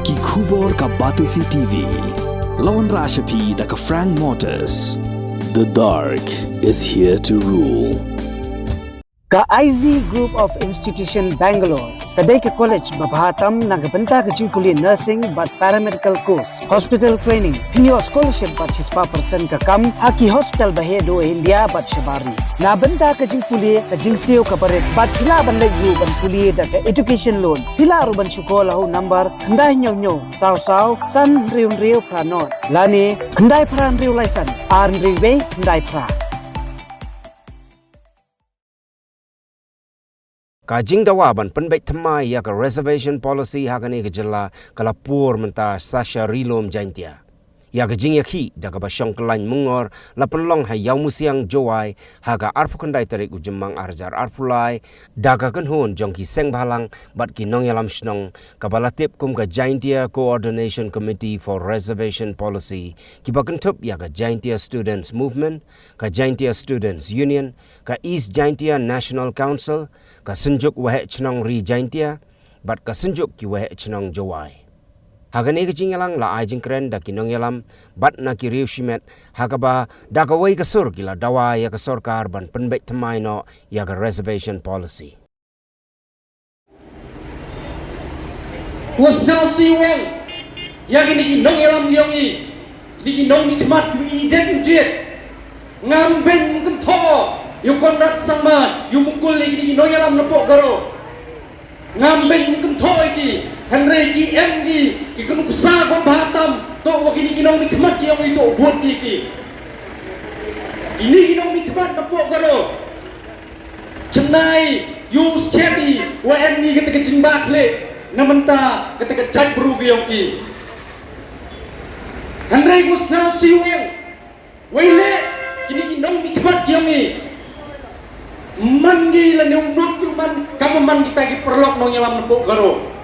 Ki Khubor ka Batisi TV. Lawan Rashapi da ka Frank Motors. The dark is here to rule. Ka IZ Group of Institution Bangalore, kadai ke college babahatam nagabenta ke jingkuli nursing but paramedical course, hospital training, pinyo scholarship but 6% ka kam, haki hospital bahedo India but shabari. Na benta ke jingkuli ke jingsio ka baret but pila ban legu ban kuli da ke education loan, pila ruban sekolah ho number kendai nyo saw san riu pranot. Lani kendai pran riu laisan, ar riu be kendai pra. Kajing dawaban penbaik temai ya ke reservation policy hagani ke jela kalapur menta Sasha Rilom Jaintia. Ya ke jing yakhi da ke basyong kelain mungor la penlong hai yau musiang jowai haga arpu kendai tarik ujemang arjar arpulai da ke kenhun jong ki seng balang bat ki nong yalam shnong kabalatip kum ke Jaintia Coordination Committee for Reservation Policy ki bakentup ya ke Jaintia Students Movement, ke Jaintia Students Union, ke East Jaintia National Council, ke senjuk wahe chnong ri Jaintia bat ke senjuk ki wahe chnong jowai. Hagani ke jingalang la ajing keren da kinong yalam bat na ki riu shimet hagaba da ka wai ka sur kila dawa ya ka sorkar ban penbaik temai no ya ka reservation policy. Wasau siwang ya kini kinong yalam yongi di kinong nikmat bi iden jet ngamben kentho yukon rat sama yumukul lagi kinong yalam nepok garo ngamben kentho iki Henry ki MD ki kenu besar ko bahatam to wakini kinong nikmat ki yang itu buat ki ini kinong nikmat kapok garo cenai use kedi WN ni ketika jimbak le namenta ketika chat bru ki yang ki Henry ko sa siwang wele kini kinong nikmat ki yang ni mangi la neum not ki man kamu man kita ki perlok nong yalam nepok garo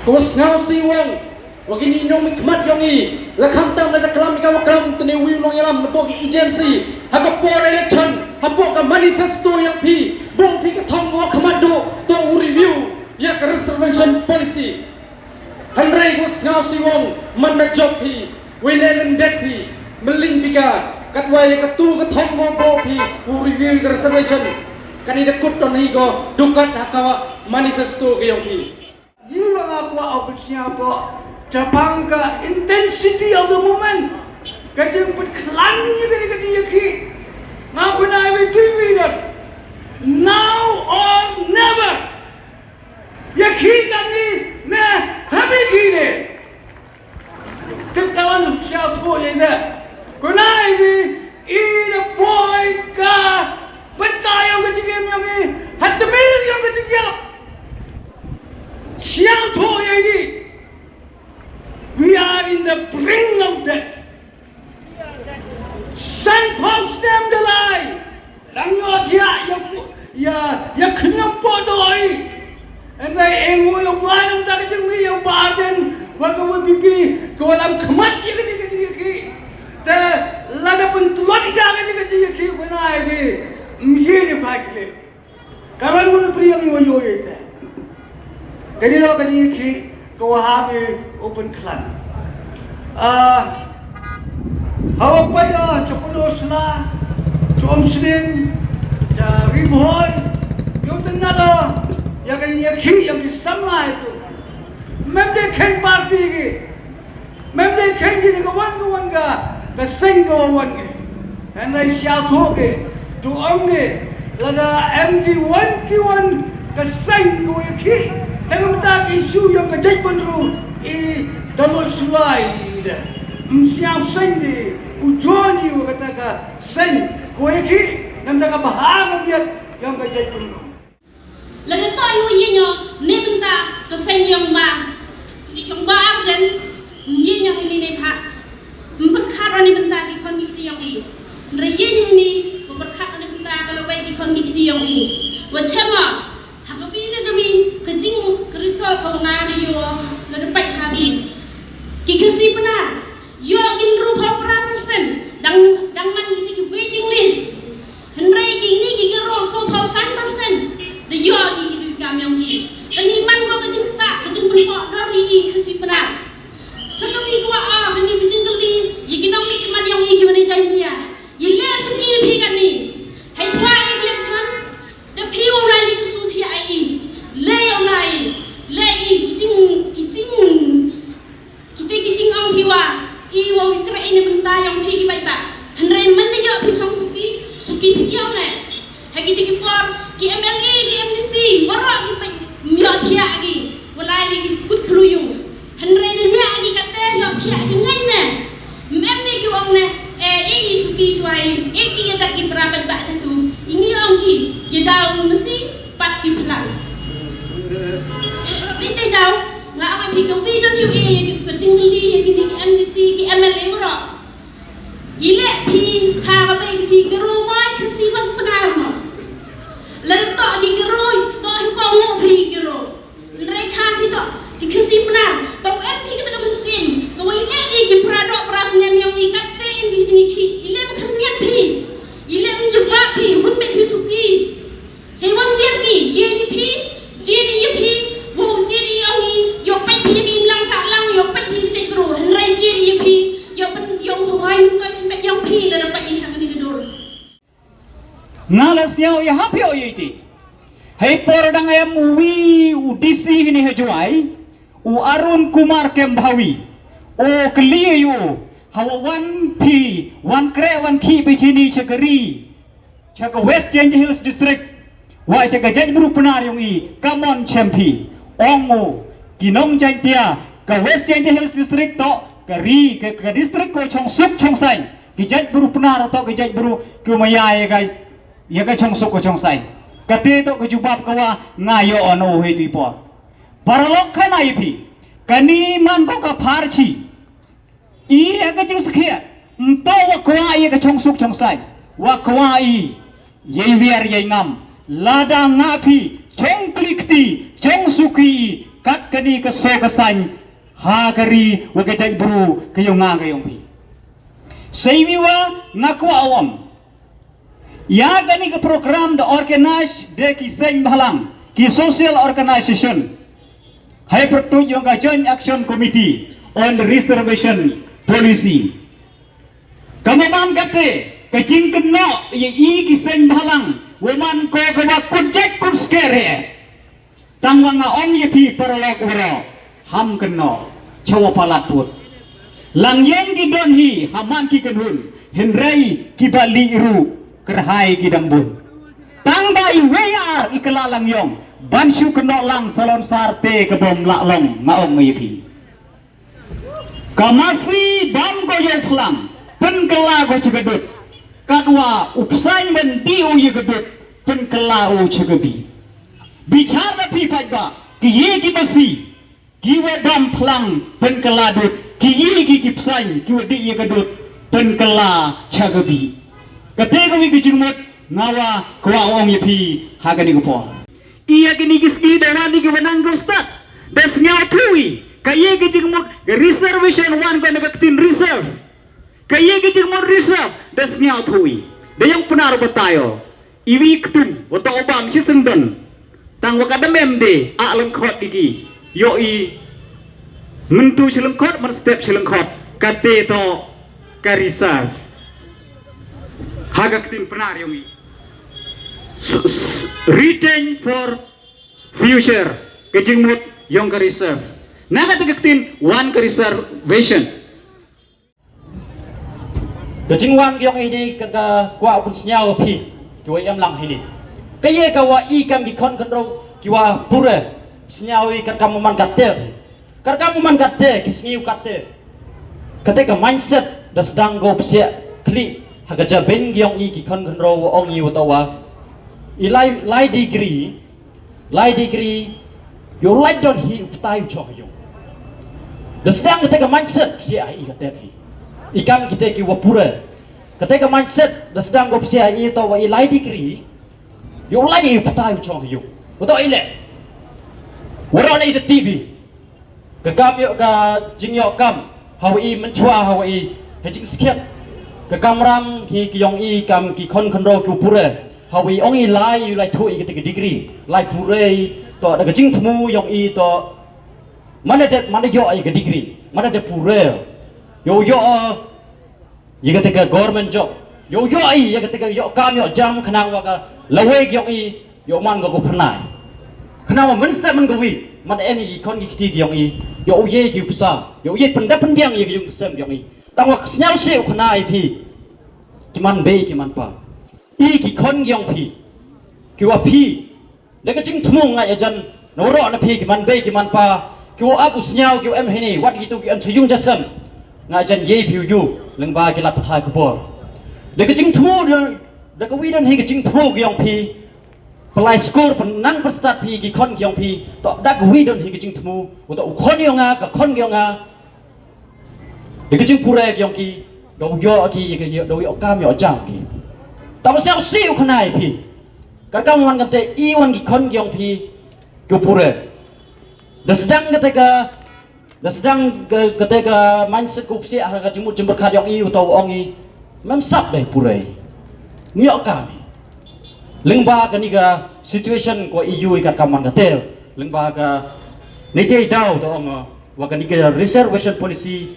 Kos ngau siwang, wagini nong mikmat yongi, lakam tam na kalam ikaw kalam taniwi nong yalam napogi agency, haga por election, hapo ka manifesto yang pi, bong pi ka thong wa kamado to review ya ka reservation policy. Handrai kos ngau siwang, man na job pi, winelen det pi, meling pika, katwai ka tu ka thong wa bo pi, review ka reservation. Kanida kut on higo dukat hakawa manifesto ka yang pi. You ang ako siapa Jepang ka intensity of the moment kajeng petklan ni tadi kati yaki ngaku na ibi tuwi dat now or never yaki kami na habi kine tekawan siapa po yan na kuna ibi ina boy ka pentayang kajeng yang hatamil yang kajeng we are in the brink of death. Saint Paul stem the lie. Langyo ya kenyang podoi. And I engo yung buwan ng dakajang mi yung baden. Wag mo pipi ko alam kamat yaki. Te lada pun tulad yaki ko na ibi. Miyeni pakile. Karan mo na priyang yoyoy te. Kanilo kaniki kawahami open clan. Hawak pa ya chokulos na chomsdin ja ribhoy yung tanalo ya kaniki yung kisamla ito. Memde ken party ki. Memde ken ki kawan ka kasing kawan ki. And I shall talk it to omni lada MD1 Q1 kasing kawan ki. Tengok tak isu yang kejadian baru dalam slide. Siang sendi ujoni kata ka sen koeki namda ka bahang biat yang kejadian baru. Lalu tahu ianya ni benda kesen yang ba dan ianya ini ni tak berkara ni benda di kondisi yang ini. Raya ni berkara ni benda kalau baik di kondisi yang ini. Macam Hababina demi kejing kristal kau ngari yo le dapat habis. Kikasi benar. Yo in rupa persen dang man kita waiting list. Henry kini kita rosso pau 1%. The yo di kami yang ki. Tani man ko kejing tak pi ka wi dan yu e ka jingli ye ki MDC ki MLA ro ile pi kha ka be pi ka ro mai ka si bang penar mo le to li ka ro to hi ko mo pi ka ro re kha pi to ki ka si penar to em pi ka ka sim ko ile e ki prado pras nyam yang i ka te bi ni ki ile ka nyam pi ile menjuba pi hun me pi suki Cewang dia pi ye ni pi jin ye pi wo jin yang ni yo pai pi ni lang sa lang yo pai ni cai bro han rai jin ye pi yo pen yo hoi ka smet yang pi la dapat ni hak ni dur Ngalas yau ya hapyo yiti. Hei pordang ayam uwi u disi ni hejuai u Arun Kumar Kembhawi o kliyu hawa wan pi wan kre wan ki bichini chakari chaka West Change Hills District wai chaka jaj buru penar yung I kamon champi ongo kinong jai tia ka West Change Hills District to kari ka district ko chong suk chong sai ki jaj buru penar to ki jaj buru kumayai ya ka chong suk ko chong sai kate to ko jubab kawa ngayo ano he ti por paralok khana ipi kani man ko ka pharchi I ka jing skhia to wa kwa I ka chong suk chong sai wa kwa I ye viar ye ngam lada ngapi chong klikti chong suki kat kani ka so ka san ha kari wa ka jai bru ka yo nga ka yong pi seiwiwa ngakwa awam ya gani ka program da organize de ki seng balang ki social organization hai pertuj yung ka joint action committee on reservation policy kamaman kate kajing kena ye I ki seng balang waman ko kawa kujek kuskere tangwang nga on ye pi paralok uro ham kena chawa palat put lang yen ki don hi haman ki kenhun henrei ki bali iru kerhai ki dambun tang bai wear ikala lang yong bansu kena lang salon sarte ke bom lak long ngaong ye pi kamasi dam ko ye thlang pen kala ko chegedut kadwa upsai men diu ye gedut pen kala u chegebi bicara pi pajba ki ye ki masi ki wa dam thlang pen kala dut ki ye ki upsai ki wa di ye gedut pen kala chegebi kate ko wi ki jingmot ngawa kwa ong ye pi hagani ko po iya kini kiski dawani ki wanang ko stat des ngaw thui kaye ki jingmot reservation 1 ko nagatin reserve kaya gijing mo reserve des ngaw thui dayang penar batayo iwi ketum wato obam si sendon tang wakada memde a lengkot digi yo I mentu selengkot men step selengkot kate to ka reserve haga ketin penar yo I retain for future gijing mo yung ka reserve naga ketin one ka reservation Kejingwan gyong ini kega kwa pun senyau pi kiwa em lang hini kaya kawa I kam ki kon kon ro kiwa pura senyau I kat kamu man katte kat kamu man katte ki senyiu katte kate ka mindset das dang go psia kli haga ja ben gyong I ki kon kon ro ong I watawa I lai degree yo lai don hi uptai cho yo das dang kate ka mindset psia I katte pi ikam kita ki wapura ketika mindset dah sedang go psia I to wa ilai degree yo lai pata yo chong yo betul ile wara lai the TV ke kam yo ka jing yo kam haw I menchua haw I he jing siket ke kamram ki yong I kam ki kon ro ku pura haw I ong I lai yo lai thui ketika degree lai pura to da jing thmu yong I to mana yo I ke degree mana de pura yo ye ketika government job yo I ye ketika yo kam yo jam khnang wa ka lawe gyong I yo man go phnai khnang wa mensta man go wi man en I kon ki ti gyong I yo ye ki psa yo ye pendap pendiang ye gyong sem gyong I tang wa snyau se khnai pi ki man be ki man pa I ki kon gyong pi ki wa pi le ka jing thmung ngai ajan no ro na pi ki man be ki man pa ki wa abu snyau ki em hini wat ki tu ki an chuyung jasam ngajan ye piu yu lengba ki lat pathai ko bor de ka jing thu de ka wi dan he ka jing thu gyong pi pelai skor penang perstat pi ki kon kyong pi to dak wi don hi ki jing thmu to kon yonga ka kon yonga de ki jing pure kyong ki do yo ki do yo kam yo jang ki ta sao siu khnai pi ka kam wan kam te I wan ki kon kyong pi ku pure da sedang ketika mindset kupsi aga jemut jember kad yang I to ong I mem sap deh pure nyok kami lengba kaniga situation ko EU ikat kaman gatel lengba ka nite dau to ong wa kaniga reservation policy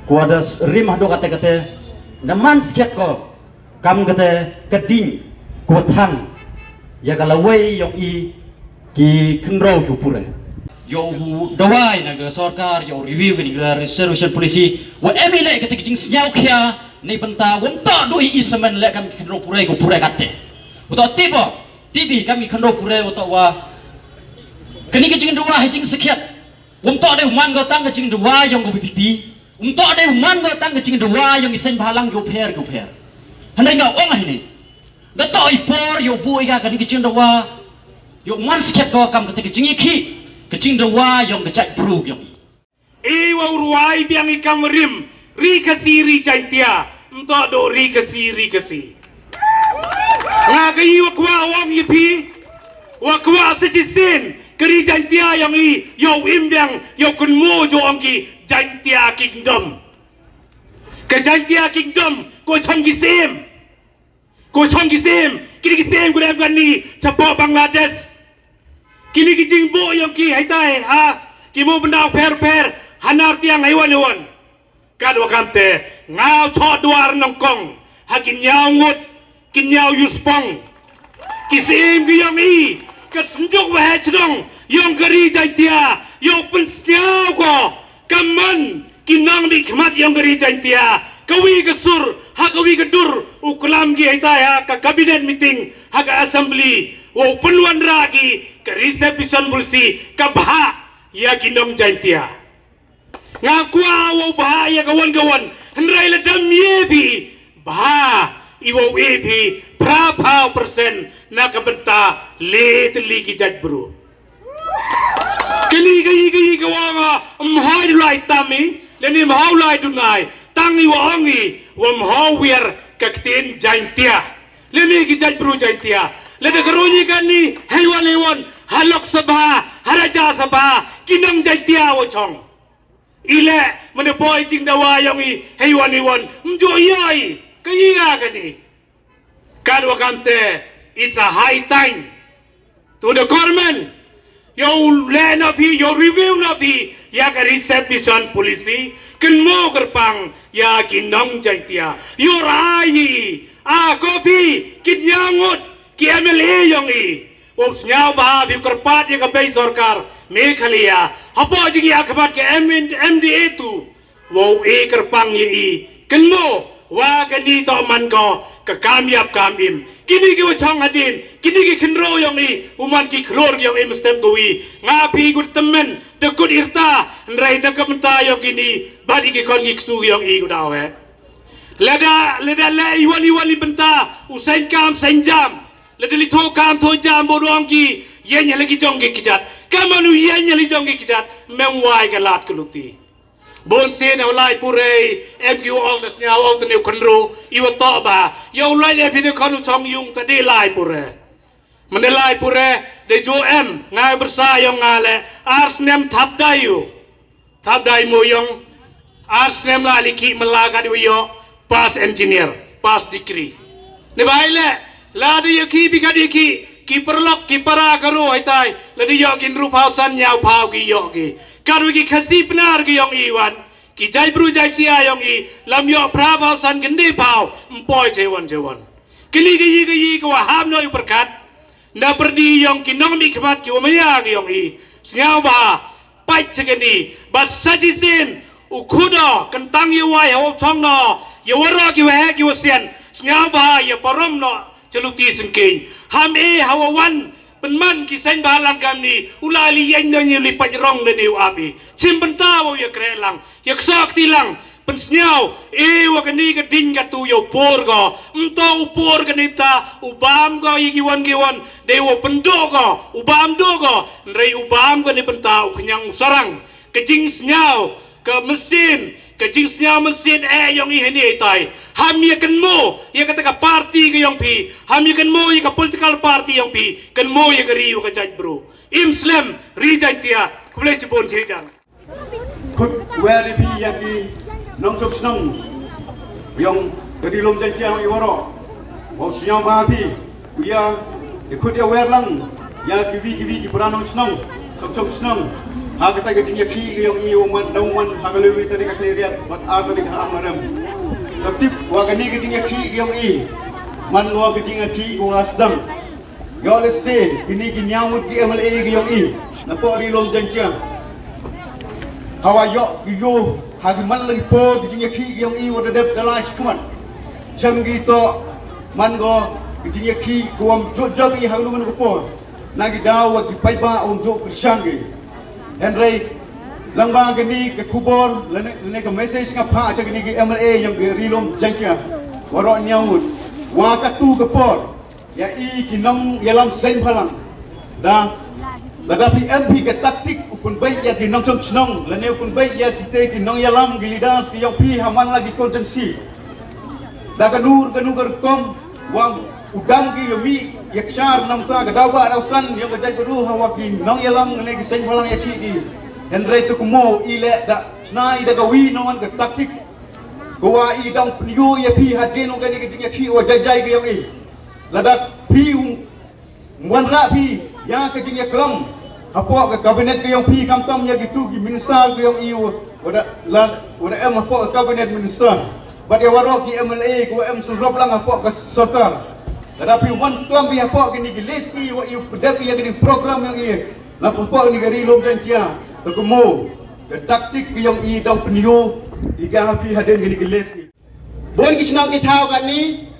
ko ada rimah do kate naman sket ko kam kate keding ko thang ya kalawai yok I ki kenro ku pure yo dawai na ga sarkar yo review kaniga reservation policy wa emile kate kijing senyau kya ni benta wonta do I semen le kam kenro pure ko pure kate uto tibi kami kenro pure uto wa kini kijing dua hijing sekiat unto de man go tang kijing dua yang go pipi unto de man go tang kijing dua yang isen balang go per handai ga ong ini beto ipor yo bui ga kini kijing dua yo man sekiat go kam kate kijing iki kijing dua yang gecak bru yo wa urwai biang ikam rim ri kasiri jantia unto do ri kasi ngagai wakwa wang yipi wakwa sejisin keri jantia yang I yo imbiang yo kunmu jo angki jantia kingdom ke jantia kingdom ko chongki sim kini kisem ko dem gani chapo Bangladesh kini kijing bo yang ki haitai ki mo bendang per hanar tiang haiwan kad wakante ngau chot duar nongkong hakin nyaungut kinyau yuspong kisim giyong I kesenjuk wahe cedong yong geri jantia yong pensyau ko kaman kinang di khmat yong geri jantia kawi kesur kawi kedur uklam gi haita ka kabinet meeting ka assembly wo penwan ragi ke reception bulsi ka bha ya kinong jantia ngakwa wo bha ya kawan hendrai ledam yebi bha iwo epi berapa persen nak benta let lagi jaj bro kali kawanga mhai lai tami leni mhau lai dunai tangi wa ongi wa mhau wir kaktin jantia leni ki jaj bro jantia lede garuni kani hewan halok sabha haraja sabha kinam jantia wo chong ile mene boy jing dawa yangi hewan mjo yai kaya kani kadwa kamte it's a high time to the government yo le na pi yo review na pi ya ka reception policy kin mo kerpang ya kinong jantia yo rai kopi kin yangut ki MLA yong I os nyau ba bi kerpat ya ka bei sarkar Meghalaya hapo ji ya khabat ke MDA tu wo kerpang yi kin mo wa kani to man ko ka kamyap kamim kini ki wachang adin kini ki khenro yong I uman ki khlor yong I mustem gowi nga pi gut temen de gut irta nrai na kamta yong kini badi ki kon ki ksu yong I gudawe leda le iwali benta usain kam senjam leda li tho kam tho jam bodong ki yen lagi jong ki kijat kamanu yen li jong ki kijat memwai galat keluti bon sen awlai purei MQ ong das nya ong tne khnro iwa to ba yo lai le phi khonu chong yung ta de lai pure mane lai pure de jo em ngai bersa yong ngale ars nem thap dai mo yong ars nem la liki melaga de yo pass engineer pass degree ne bai le la de yaki bi gadi ki perlok ki para karo haitai la de yo kin ru phau san nyau phau ki yo ki karu ki khasi benar ki yong iwan ki jai bru jai tia yong I lam yo pra phau san gende phau mpoi chewan kili ki ko ham no perkat na perdi yong ki nong mi khmat ki omaya ki yong I snyau ba pai chegeni ba sajisin ukhudo kentang yuwai ho chong no yawaro ki wa ki wasian snyau ba ya parom no celuti sengking ham hawawan penman kisain balang kami ulali yang nyanyi lipat rong dan api cimbenta wo ya kerelang ya kesak tilang pensnyau wa kani ka ding ka tu yo por go mto upor kani ta ubam go yigiwan giwan dewo pendo go ubam do go rei ubam go ni penta uknyang sarang kejing snyau ke mesin kejing snyau mesin yang i hene tai ham ye kan mo ye kata ka party ke yang pi ham ye kan mo ye ka political party yang pi kan mo ye ka riu ka jaj bro imslam rijantia kule cibon cejang kut where pi yaki nong chok snong yang dari lom janjiang iwaro mau siang babi uya ikut ya werlang ya kiwi di peranong snong chok snong ha kata geding ya ki yang i man dongman hagalewi tadi ka kleriat bat ar tadi ka amaram tapi wa gani geding ya ki yang i man wa geding ya ki ko asdam ya lese ini ginyamut ki MLA yang i napo ri lom janjiang hawa yo hagi man lagi po kijing ki yang i wada dep dalai chkuman cham gi to man go kijing ki kuam jog i haglu man po nagi dawa ki paiba om jog krishangi henry langba gani ke kubor lene ke message nga pha cha gani ki MLA yang ge rilom jangkia waro nyawut wa ka tu ke por ya i kinong yalam sen phalang da Tetapi MP ke taktik pun baik ya ki nong chong chnong lene pun baik ya kita ki nong yalam ki lidas ki yang pi haman lagi kontensi da kanur kom wang udam ki yomi yakshar nam ta gadawa rausan yang gajai beru hawa ki nong yalam lene ki sen phalang ya ki henry tu kumo ile da snai da gawi nongan ke taktik goa i dang pniu ya pi hadin ngani ki ki wa jajai ki yang i ladak pi wanra pi ya ke jing ya kelam apa ke kabinet ke yang pi kamtam ya gitu ki minister ke yang iu wada em apa ke kabinet minister bad ya waro ki MLA ko em surop lang apa ke sorkar tetapi wan kelam pi apa ke ni list ki wa iu pedak ya ke program yang i la apa ni gari lom jantia to kemo ke taktik ke yang i dang penio iga pi haden ke list ki bon ki snang ki thau kan ni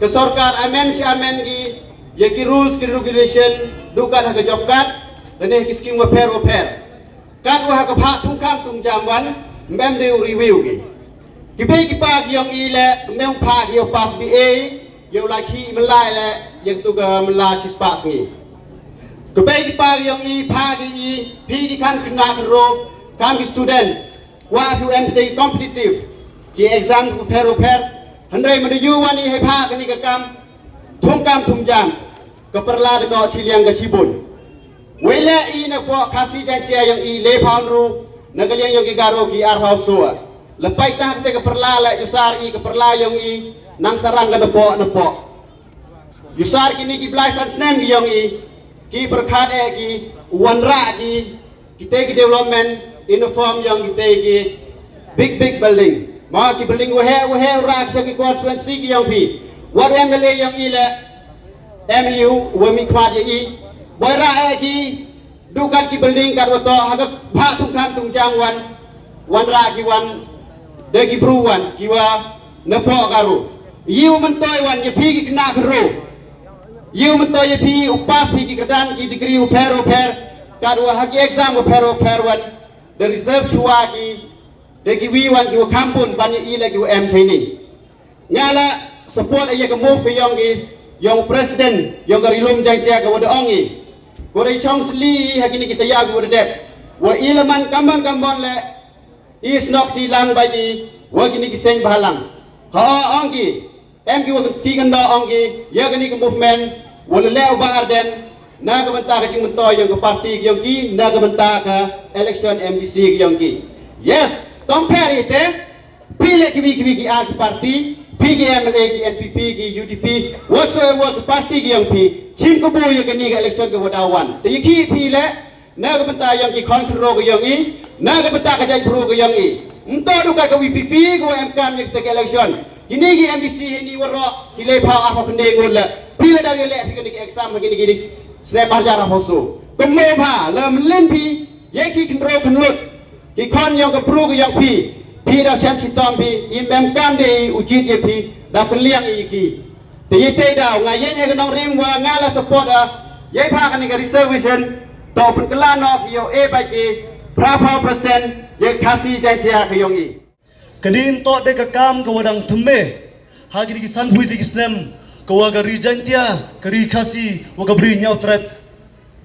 ke sorkar amen ki ye ki rules ki regulation dukan ha ke job card lene ki scheme wa pair kan wa ha ka pha thung kam tung jam wan mem de review ki pe ki pa ki yong i le mem pha ki yo pass BA yo la ki mlai le ye tu ga mla chi pass ngi ki pe ki pa ki yong i pha ki i pi ki kan kna kan ro kam ki students wa fu MT competitive ki exam ko pair handai ma de yu wan ni hai pha ka ni ka kam thung kam thung jam keperla de no chiliang ga chibun wele i na ko khasi jantia yang i le phaun ru nagaliang yang ki garo ki ar hau so lepai ta te keperla la yusar i keperla yang i nang sarang ga na po yusar kini ki blaisan snem ki yang i ki perkhat e ki wanra ki te ki development uniform yang ki te ki big building ma ki building wa he ra ki constituency ki yang pi war MLA yang i le MU wami kwat ye boy ra ki dukan ki building kat wato hagak bha tung kam tung jang wan ra ki wan de ki bru wan ki wa na po garu yiu man toy wan ye phi ki kna khro yiu man toy ye phi upas phi ki kadan ki degree u per kat wa hagi exam u per wan the reserve chua ki de ki wi wan ki wa kampun ban ye i le ki wa em training ngala support ye ka move ki yong ki yang presiden yang dari lom jantia ke wada ongi wada chong sli hakini kita ya wada dep wa ilaman kamban le is nok ti lang bai di wa kini kiseng bahalang ha ongi em ki wa tigan do ongi ya kini ke movement wala le ba arden na ka banta ka jing mento yang ke parti yang ki na ka banta ka election MBC yang ki yes compare it pile ki ar ki parti PGMLA ki NPP ki UDP whatsoever ki parti ki yang pi chim ko boye ke ni election ke wadawan te ki pi le na ka banta yang ki kontrol ke yang i na ka banta ka jai pro ke yang i mto du ka WPP ko MKM ke election kini ki MBC ni waro ki le pha apa kende ngol pi le da le pi ki exam kini ki snap harja ra hoso ko me pha lam len pi ye ki kontrol khnut ki kon yang ke pro ke yang pi pi da cham chi tom pi im kam de ujit ye pi da peliang iki te ye te da nga ye ye nong rim wa nga la support ye pha kan ni ka reservation to pun kala no ki yo e ba ki pra % ye khasi jai tia ka yong i Kanin to de ka kam ka wadang themme hagi di san hui di kisnem ka waga rijantia kari khasi waga bri nyau trap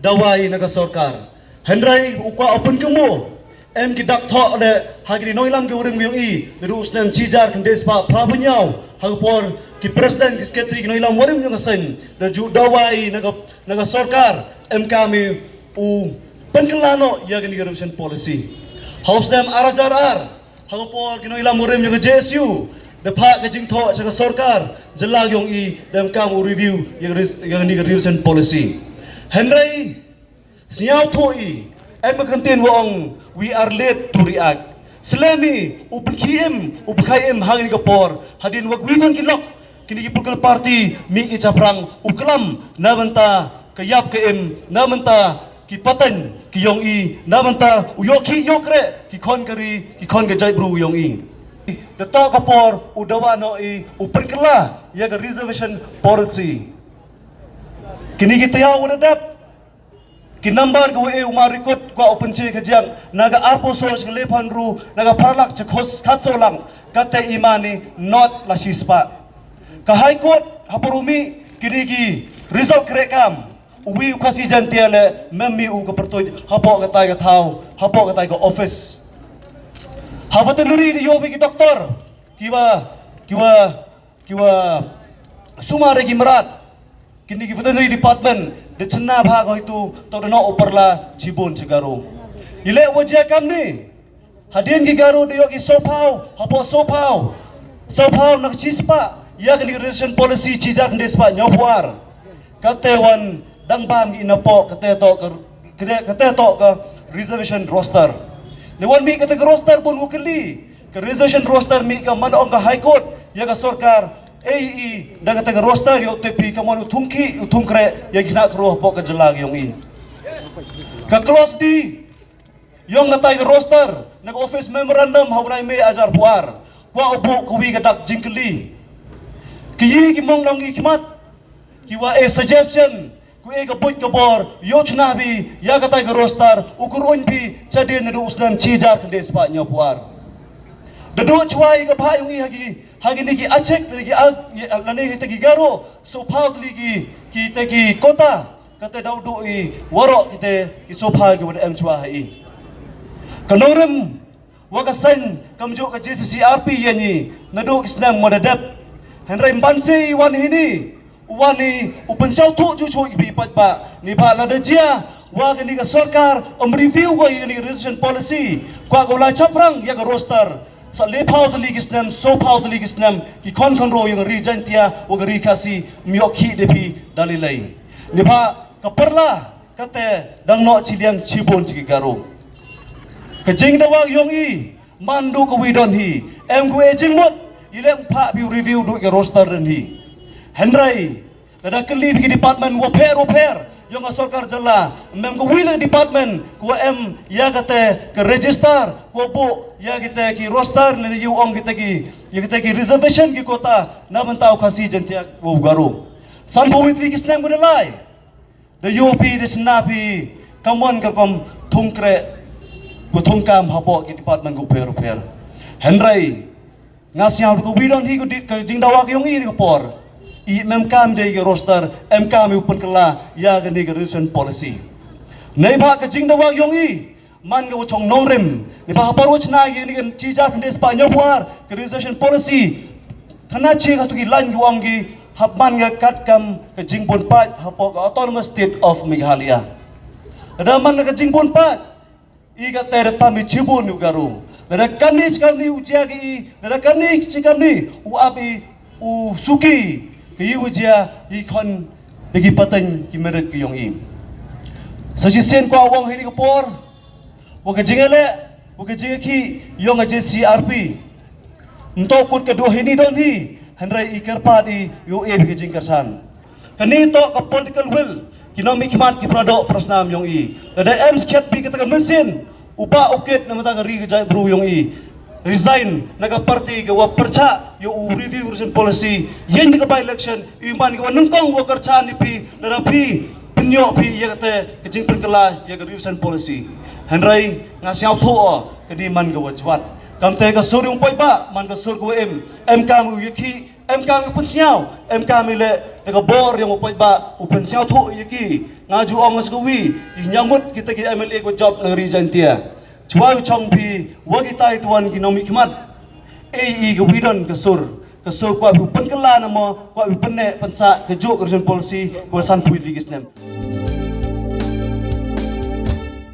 dawai naga sarkar hendrai ukwa open kemo em ki dak tho de hagi di noilam ke urem yong i de usnem chijar khandes pa prabunyau hagpor ki president ki sekretari ki noilam warim yong asen de ju dawai naga sarkar em kami u penkelano ya gani corruption policy house dem arajar hagpor ki noilam warim yong JSU de pak ke jing tho sa sarkar jelag yong i dem kamu review yang ni corruption policy hendrai siau tho i em kantin wong we are late to react selami upen kiem upen khaim hangin kapor hadin wag wivan kilok kini ki pukul party mi ki chaprang uklam namanta kayap kem namanta ki patan ki yong i namanta uyoki yokre ki kon kari ki kon ke jai bru yong i the talk kapor udawa no i upen kala ya ga reservation policy kini kita ya wadap ki number ko e umarikot ko open che ka jang naga arpo sos ke lepan ru naga parlak che khos khatso lang kate imani not la sispa ka high court haporumi kini ki result krekam uwi ukasi jantiale memmi u ko pertoj hapo ka tai ka thau hapo ka tai ko office hawatenuri di yobi ki doktor kiwa sumare ki merat kini ki veterinary department de chenna bhag hoitu to no uparla jibon chegaro ile wajia kamni hadin ki garo de yogi sopau hapo sopau nak chispa ya kini reservation policy chijak ndespa nyopuar katewan dangbam gi napo kate to ka reservation roster ne wan mi kate roster pun ukeli ke reservation roster mi ka man ong ka high court ya ka sarkar AE daga taga roster yo tepi kamon utungkre ya kina kro po ka jelag yong i ka close di yong natai ka roster nag office memorandum hawnai me ajar puar kwa obo kuwi ka dak jingkli ki ki mong nang ikmat ki wa a suggestion ku e ka put ka bor yo chnabi ya ka tai ka roster ukur unbi chadin na usnam chijar kandes pa nyo puar dadu chwai ka bha yong i hagi ni ki achek ni ki lani te ki garo so phag li ki te ki kota kate dau do i waro kite ki so phag ki wad em chwa hai kanorem waka san kamjo ka JCCRP yani nadu islam modadap henrai banse wani upen sau tu ju choi bi pat ba ni ba la dejia wa ni ka sarkar review ko ni reservation policy kwa ko la chaprang ya ka roster so le pau de ligisnem so pau de ligisnem ki kon ro yung rijantia o gari kasi myoki depi dalilai ni ba kaperla kate dang no chiliang chibon chi garo ka jing da wa yong i mandu ko widon hi em ko e jing mot ilem pha bi review du ke roster ren hi henrai da kali bi department wo pair yung sarkar jalla mem ko wila department ko em ya kate ke register ko bo ya kita ki roster le yu ong kita ki reservation ki kota na bantau khasi jantia wo garo san bo witri kisnam ko lai the UP de snapi kamon ka kom thungkre ko thungkam hapo ki department ko pair henrai ngasya ko widon hi ko jingdawa ki yong i ko por i mem kam de ki roster em kam upun kala ya ga ni reservation policy nei ba ka jingdawa yong i man go chong nongrim ni pa paru chna gi ni chija findes pa nyopuar ke reservation policy thana chi ga tu gi lan gu ang gi habman ga kat kam ke jingbon pa hapo ga autonomous state of Meghalaya ada man ga jingbon pa i ga ter ta mi chibun yu garu ada kanis kami ujia gi ada kanis chi kami u abi u suki ke yu ujia i kon begi patan ki meret ki yong i sajisen kwa wong hini ko por waka jingeki yong JCRP nto kut ke do hini don hi handrai iker padi yo e ke jingkarsan kani to ka political will kinomi kimat ki produk prasnam yong i ada em sket bi kita mesin upa uket na mata ri jai bru yong i resign naga party ke wa percha yo review reservation policy yen ka by election iman ke nungkong wa karcha ni pi na pi penyo pi ya te ke jing perkala ya reservation policy henrai ngasiau tho ke di man ke wajwat Kam te ka sur yung poi ba man ka sur ko em kam u yaki em kam u pensiau em kam le te ka bor yung poi ba u pensiau thu yaki ngaju ong as ko wi nyamut kita ki MLA ko job ng region tia chwa u chong pi wa kita tuan ki nomi khmat AE ka widon ka sur kwa u pen kala na mo kwa u pen ne pansa ka jo region policy ko san pui digis nem